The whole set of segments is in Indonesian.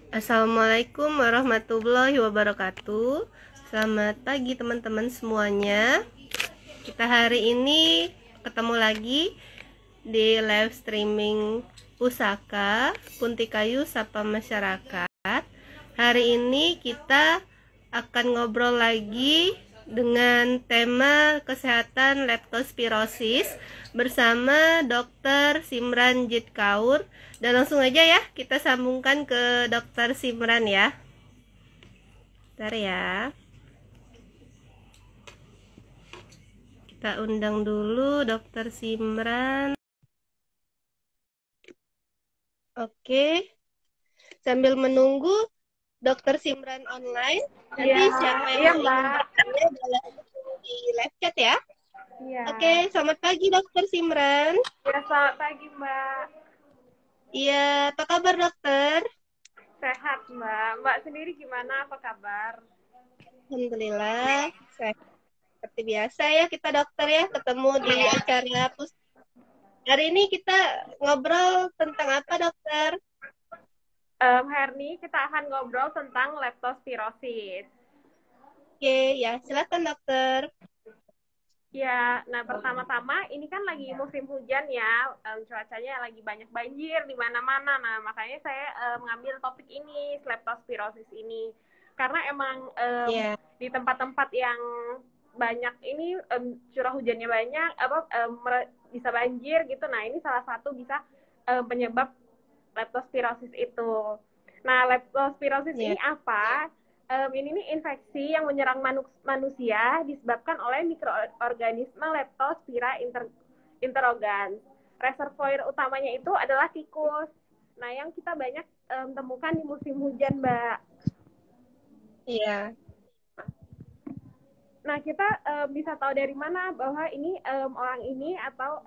Assalamualaikum warahmatullahi wabarakatuh. Selamat pagi teman-teman semuanya. Kita hari ini ketemu lagi di live streaming Pusaka Puntikayu Sapa Masyarakat. Hari ini kita akan ngobrol lagi dengan tema kesehatan leptospirosis bersama Dr. Simran Jit Kaur. Dan langsung aja ya, kita sambungkan ke Dr. Simran ya. Bentar ya. Kita undang dulu Dr. Simran. Oke. Sambil menunggu Dr. Simran online, nanti siapa yang ingin bertanya boleh di live chat ya. Iya. Oke, selamat pagi Dr. Simran. Ya, selamat pagi, Mbak. Iya, apa kabar dokter? Sehat, Mbak. Mbak sendiri gimana? Apa kabar? Alhamdulillah, sehat. Seperti biasa ya kita dokter ya, ketemu di acara Hari ini kita ngobrol tentang apa dokter? Hari ini kita akan ngobrol tentang leptospirosis. Oke, ya silakan dokter. Ya, nah pertama-tama ini kan lagi musim hujan ya, cuacanya lagi banyak banjir di mana-mana. Nah, makanya saya mengambil topik ini, leptospirosis ini. Karena emang di tempat-tempat yang banyak ini curah hujannya banyak, bisa banjir gitu. Nah, ini salah satu bisa penyebab leptospirosis itu. Nah, leptospirosis ini apa? Ini nih infeksi yang menyerang manusia disebabkan oleh mikroorganisme Leptospira interrogans. Reservoir utamanya itu adalah tikus. Nah, yang kita banyak temukan di musim hujan, Mbak. Iya. Nah, kita bisa tahu dari mana bahwa ini orang ini atau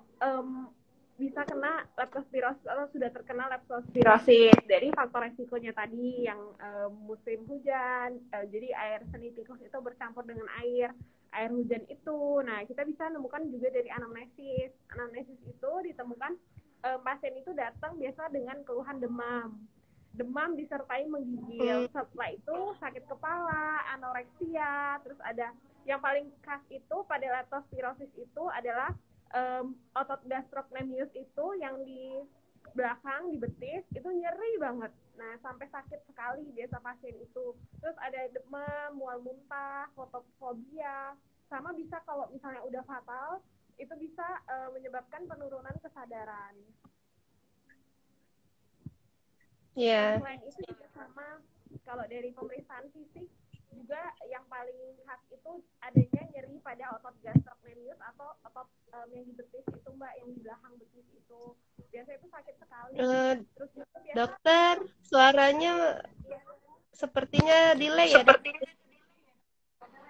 bisa kena leptospirosis atau sudah terkena leptospirosis dari faktor resikonya tadi yang musim hujan, jadi air seni tikus itu bercampur dengan air hujan itu. Nah, kita bisa nemukan juga dari anamnesis. Anamnesis itu ditemukan pasien itu datang biasa dengan keluhan demam disertai menggigil. Setelah itu sakit kepala, anoreksia, terus ada yang paling khas itu pada leptospirosis itu adalah otot gastrocnemius itu yang di belakang di betis itu nyeri banget. Nah, sampai sakit sekali biasa pasien itu. Terus ada demam, mual muntah, fotofobia, sama bisa kalau misalnya udah fatal itu bisa menyebabkan penurunan kesadaran. Iya. Selain itu juga sama kalau dari pemeriksaan fisik juga yang paling khas itu adanya nyeri pada otot gastrocnemius atau otot yang di betis itu, Mbak, yang di belakang betis itu biasa itu sakit sekali. Terus juga biasa, dokter, suaranya sepertinya delay ya.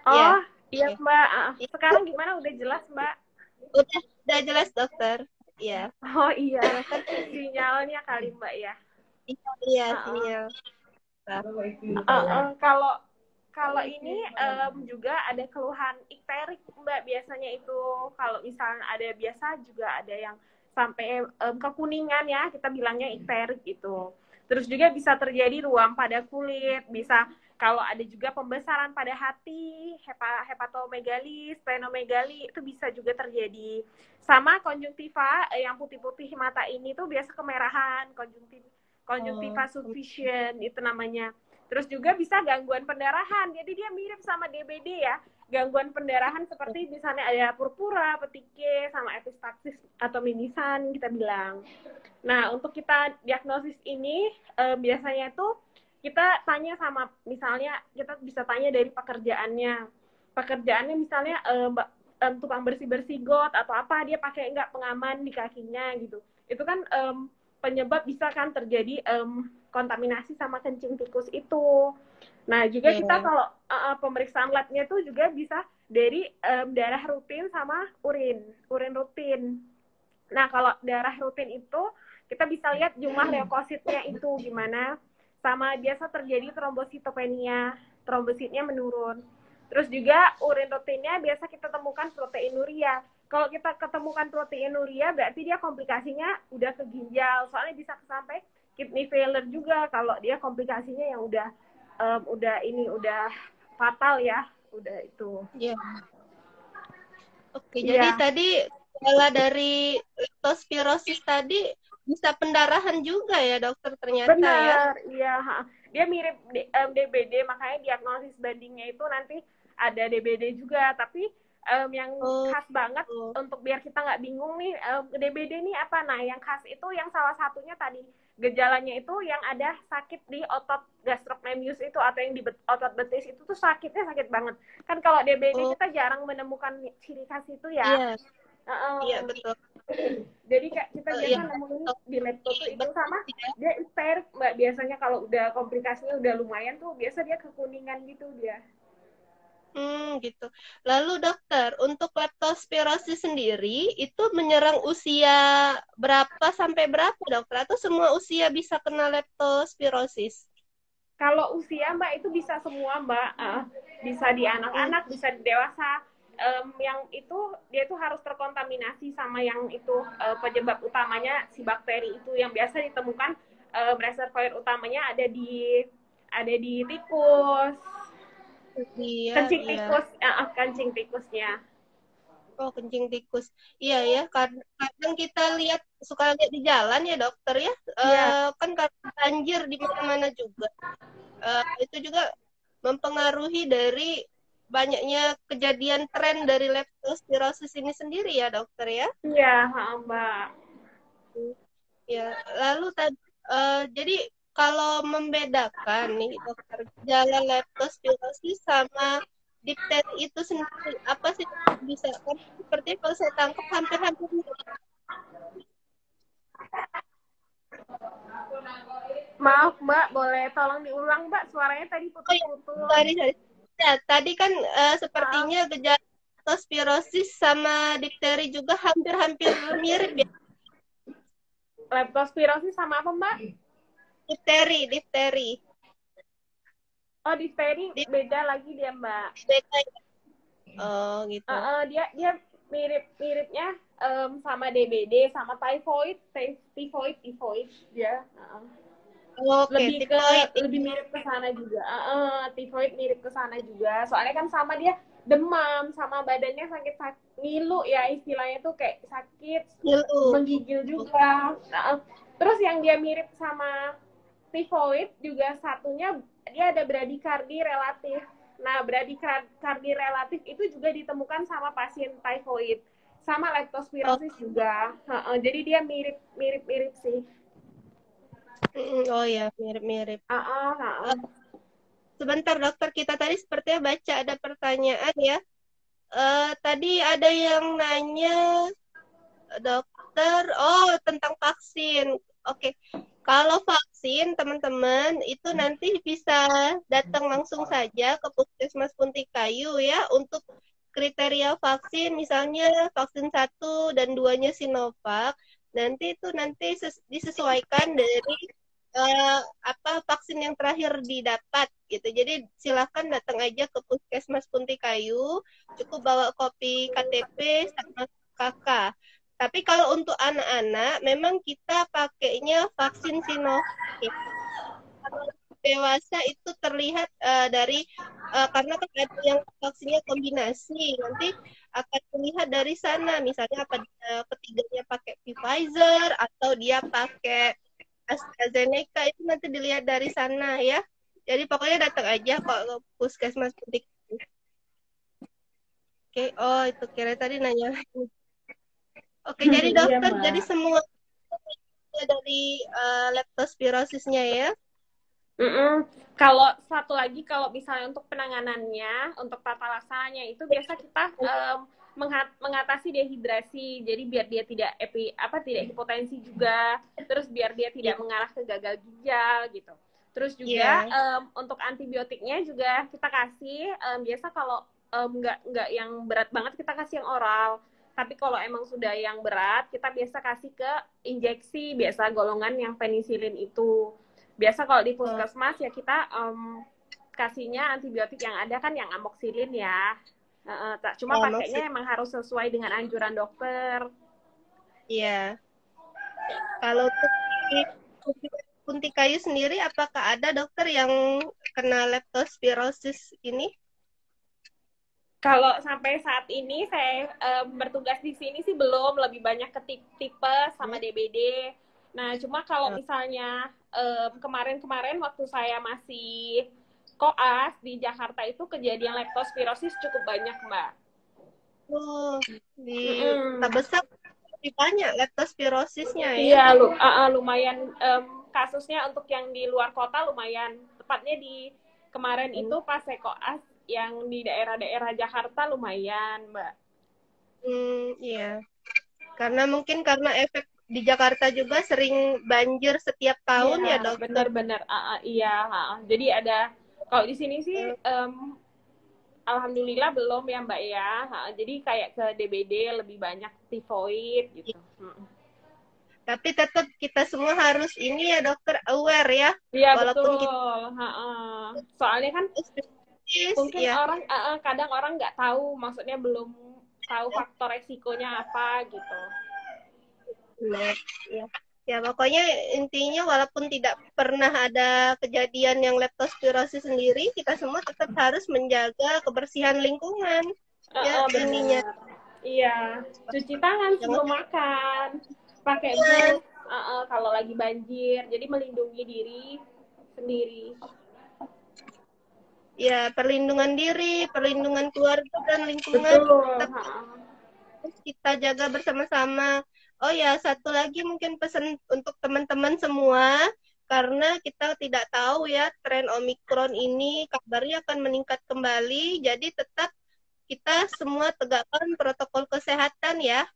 Oh iya Mbak, sekarang gimana, udah jelas Mbak? Udah jelas dokter. Iya. Oh iya, sinyalnya kali Mbak ya. Iya, sinyal. Kalau ini juga ada keluhan ikterik, Mbak, biasanya itu kalau misalnya ada biasa juga ada yang sampai kekuningan ya, kita bilangnya ikterik itu. Terus juga bisa terjadi ruam pada kulit, bisa kalau ada juga pembesaran pada hati, hepatomegali, splenomegali, itu bisa juga terjadi. Sama konjungtiva yang putih-putih mata ini tuh biasa kemerahan, konjungtiva sufficient itu namanya. Terus juga bisa gangguan pendarahan. Jadi dia mirip sama DBD ya. Gangguan pendarahan seperti misalnya ada purpura, petike, sama epistaxis atau mimisan kita bilang. Nah, untuk kita diagnosis ini biasanya tuh kita tanya sama, misalnya kita bisa tanya dari pekerjaannya. Pekerjaannya misalnya tukang bersih-bersih got atau apa, dia pakai nggak pengaman di kakinya gitu. Itu kan penyebab bisa kan terjadi kontaminasi sama kencing tikus itu. Nah, juga kita kalau pemeriksaan labnya tuh juga bisa dari darah rutin sama urin rutin. Nah, kalau darah rutin itu kita bisa lihat jumlah leukositnya itu gimana, sama biasa terjadi trombositopenia, trombositnya menurun. Terus juga urin rutinnya biasa kita temukan proteinuria. Kalau kita ketemukan proteinuria berarti dia komplikasinya udah ke ginjal, soalnya bisa sampai kidney failure juga kalau dia komplikasinya yang udah fatal ya, udah itu. Iya. Oke, jadi Iya, tadi gejala dari leptospirosis tadi bisa pendarahan juga ya dokter ternyata ya. benar, iya. Dia mirip DBD, makanya diagnosis bandingnya itu nanti ada DBD juga. Tapi yang Oh, khas banget oh, untuk biar kita nggak bingung nih, DBD ini apa? Nah, yang khas itu yang salah satunya tadi gejalanya itu yang ada sakit di otot gastrocnemius itu atau yang di otot betis itu tuh sakit banget. Kan kalau DBD oh, kita jarang menemukan ciri khas itu ya. iya, iya betul. Jadi kayak kita Iya, biasa nemuin di laptop tuh itu betul sama ya. dia histerik mbak, biasanya kalau udah komplikasinya udah lumayan tuh biasa dia kekuningan gitu dia. Gitu. Lalu dokter, untuk leptospirosis sendiri itu menyerang usia berapa sampai berapa dokter? Atau semua usia bisa kena leptospirosis? Kalau usia mbak itu bisa semua mbak, bisa di Hmm, anak-anak, bisa di dewasa. Yang itu dia tuh harus terkontaminasi sama yang itu penyebab utamanya si bakteri itu yang biasa ditemukan, reservoir utamanya ada di tikus, iya, kencing iya. tikus, kencing tikusnya. Oh, kencing tikus. Iya ya, kadang kita suka lihat di jalan ya dokter ya. Iya, Kan karena banjir di mana-mana juga. Itu juga mempengaruhi dari banyaknya kejadian tren dari leptospirosis ini sendiri ya dokter ya. iya, mbak. Ya, lalu tadi jadi kalau membedakan nih dokter gejala leptospirosis sama difteri itu sendiri apa sih bisa kan sepertinya kalau saya tangkap hampir-hampir mirip. Maaf mbak, boleh tolong diulang mbak, suaranya tadi Oh ya, putus-putus. sorry. Ya, tadi kan Maaf. sepertinya gejala leptospirosis sama difteri juga hampir-hampir mirip ya. Leptospirosis sama apa mbak? Difteri. Oh, difteri Dif- beda lagi dia mbak. beda ya. Oh, gitu. Dia miripnya sama DBD, sama typhoid dia. Oke, tipoid. Lebih mirip ke sana juga. Tifoid mirip ke sana juga. Soalnya kan sama dia demam, sama badannya sakit ngilu ya istilahnya tuh kayak sakit, Ngilu. menggigil juga. Terus yang dia mirip sama tifoid juga satunya dia ada bradikardi relatif. Nah, bradikardi relatif itu juga ditemukan sama pasien tifoid. Sama Oh, leptospirosis juga. Jadi dia mirip sih. oh ya, mirip-mirip. Uh, uh, uh, uh. Sebentar dokter, kita tadi sepertinya baca ada pertanyaan ya. Tadi ada yang nanya dokter, oh tentang vaksin. Oke, kalau vaksin teman-teman itu nanti bisa datang langsung saja ke Puskesmas Puntikayu ya untuk kriteria vaksin, misalnya vaksin 1 dan 2-nya Sinovac. Nanti disesuaikan dari apa vaksin yang terakhir didapat gitu. Jadi silakan datang aja ke Puskesmas Puntikayu, cukup bawa kopi KTP sama KK. Tapi kalau untuk anak-anak, memang kita pakainya vaksin Sinovac. Kalau dewasa itu terlihat dari karena kan ada yang vaksinnya kombinasi, nanti akan terlihat dari sana. Misalnya apa ketiganya pakai Pfizer atau dia pakai AstraZeneca itu nanti dilihat dari sana ya. Jadi pokoknya datang aja kok ke Puskesmas Penting. Oke, oh itu kira tadi nanya. Oke, jadi Iya dokter, jadi mbak. semua dari leptospirosisnya ya. Kalau satu lagi, kalau misalnya untuk penanganannya, untuk tata laksananya itu biasa kita mengatasi dehidrasi. Jadi biar dia tidak hipotensi juga, terus biar dia Iya. tidak mengarah ke gagal ginjal gitu. Terus juga Iya. untuk antibiotiknya juga kita kasih, biasa kalau nggak yang berat banget kita kasih yang oral. Tapi kalau emang sudah yang berat, kita biasa kasih ke injeksi, biasa golongan yang penisilin itu. Biasa kalau di Oh, puskesmas ya kita kasihnya antibiotik yang ada kan yang amoxilin ya. Cuma ya, maksud, pakainya emang harus sesuai dengan anjuran dokter. iya. Kalau untuk Puntikayu sendiri apakah ada dokter yang kena leptospirosis ini? Kalau sampai saat ini saya bertugas di sini sih belum, lebih banyak ke tipe sama DBD. Nah, cuma kalau misalnya kemarin-kemarin waktu saya masih koas di Jakarta itu kejadian leptospirosis cukup banyak, Mbak. Oh, di Kota Mm-mm. Besar lebih banyak leptospirosisnya ya. Iya, lumayan kasusnya untuk yang di luar kota lumayan. Tepatnya di kemarin itu pas saya koas yang di daerah-daerah Jakarta lumayan, Mbak. Iya. Karena mungkin karena efek di Jakarta juga sering banjir setiap Iya, tahun ya dokter. benar-benar. Iya. Jadi ada, kalau di sini sih, alhamdulillah belum ya Mbak ya. Jadi kayak ke DBD lebih banyak tifoid gitu. Tapi tetap kita semua harus ini ya dokter aware ya. Iya Walaupun kita betul. Soalnya kan mungkin ya. orang kadang orang nggak tahu, maksudnya belum tahu faktor resikonya apa gitu. Nah, ya. Ya, pokoknya intinya walaupun tidak pernah ada kejadian yang leptospirosis sendiri, kita semua tetap harus menjaga kebersihan lingkungan. Ya, ininya. Benar. Iya, cuci tangan Jangan sebelum makan, pakai boot kalau lagi banjir, jadi melindungi diri sendiri. ya perlindungan diri, perlindungan keluarga dan lingkungan Betul. tetap kita jaga bersama-sama. Oh ya, satu lagi mungkin pesan untuk teman-teman semua, karena kita tidak tahu ya tren Omikron ini kabarnya akan meningkat kembali, jadi tetap kita semua tegakkan protokol kesehatan ya,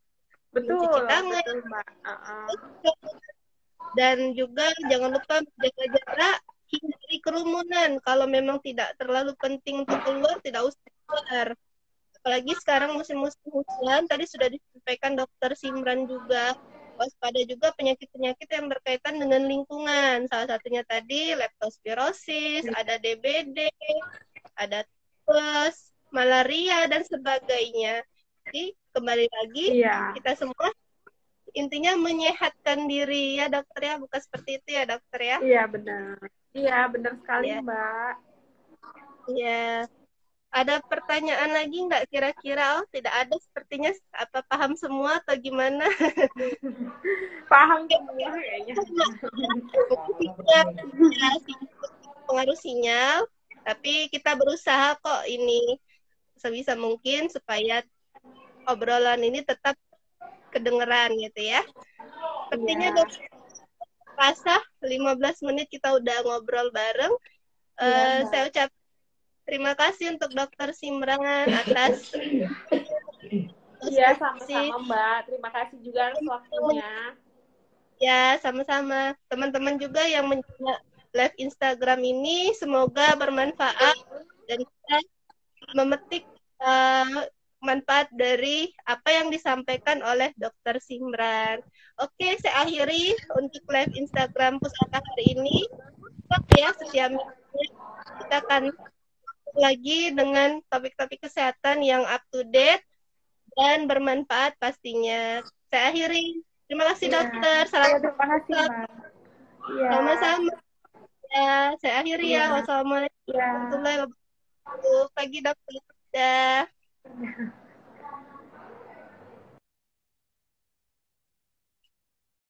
mencuci Betul, tangan, betul Mbak. dan juga jangan lupa menjaga jarak, hindari kerumunan. Kalau memang tidak terlalu penting untuk keluar, tidak usah keluar. Apalagi sekarang musim-musim hujan, tadi sudah disampaikan dokter Simran juga, waspada juga penyakit-penyakit yang berkaitan dengan lingkungan. Salah satunya tadi leptospirosis, ada DBD, ada tipes, malaria, dan sebagainya. Jadi kembali lagi, Iya, kita semua intinya menyehatkan diri ya dokter ya, bukan seperti itu ya dokter ya. iya benar. Iya, benar sekali Ya, Mbak. ya. Ada pertanyaan lagi nggak kira-kira? Oh, tidak ada sepertinya. Apa paham semua atau gimana? Paham semua kayaknya. Ya, pengaruh sinyal, tapi kita berusaha kok ini sebisa mungkin supaya obrolan ini tetap kedengeran gitu ya. Sepertinya Iya. rasa 15 menit kita udah ngobrol bareng. Iya, Mbak. Saya ucap terima kasih untuk Dokter Simran atas Iya, sesi. sama-sama Mbak. Terima kasih juga atas waktunya. Ya, sama-sama. Teman-teman juga yang menjaga live Instagram ini semoga bermanfaat dan kita memetik manfaat dari apa yang disampaikan oleh Dokter Simran. Oke, saya akhiri untuk live Instagram Pusaka hari ini. Tetap ya, setiap minggu kita akan lagi dengan topik-topik kesehatan yang up to date dan bermanfaat pastinya. Saya akhiri. Terima kasih Iya. dokter. Iya, Salam terima kasih Mbak. Iya. sama-sama. Ya, saya akhiri Iya. ya. Wassalamualaikum Iya. warahmatullahi wabarakatuh. Pagi dokter. Dah.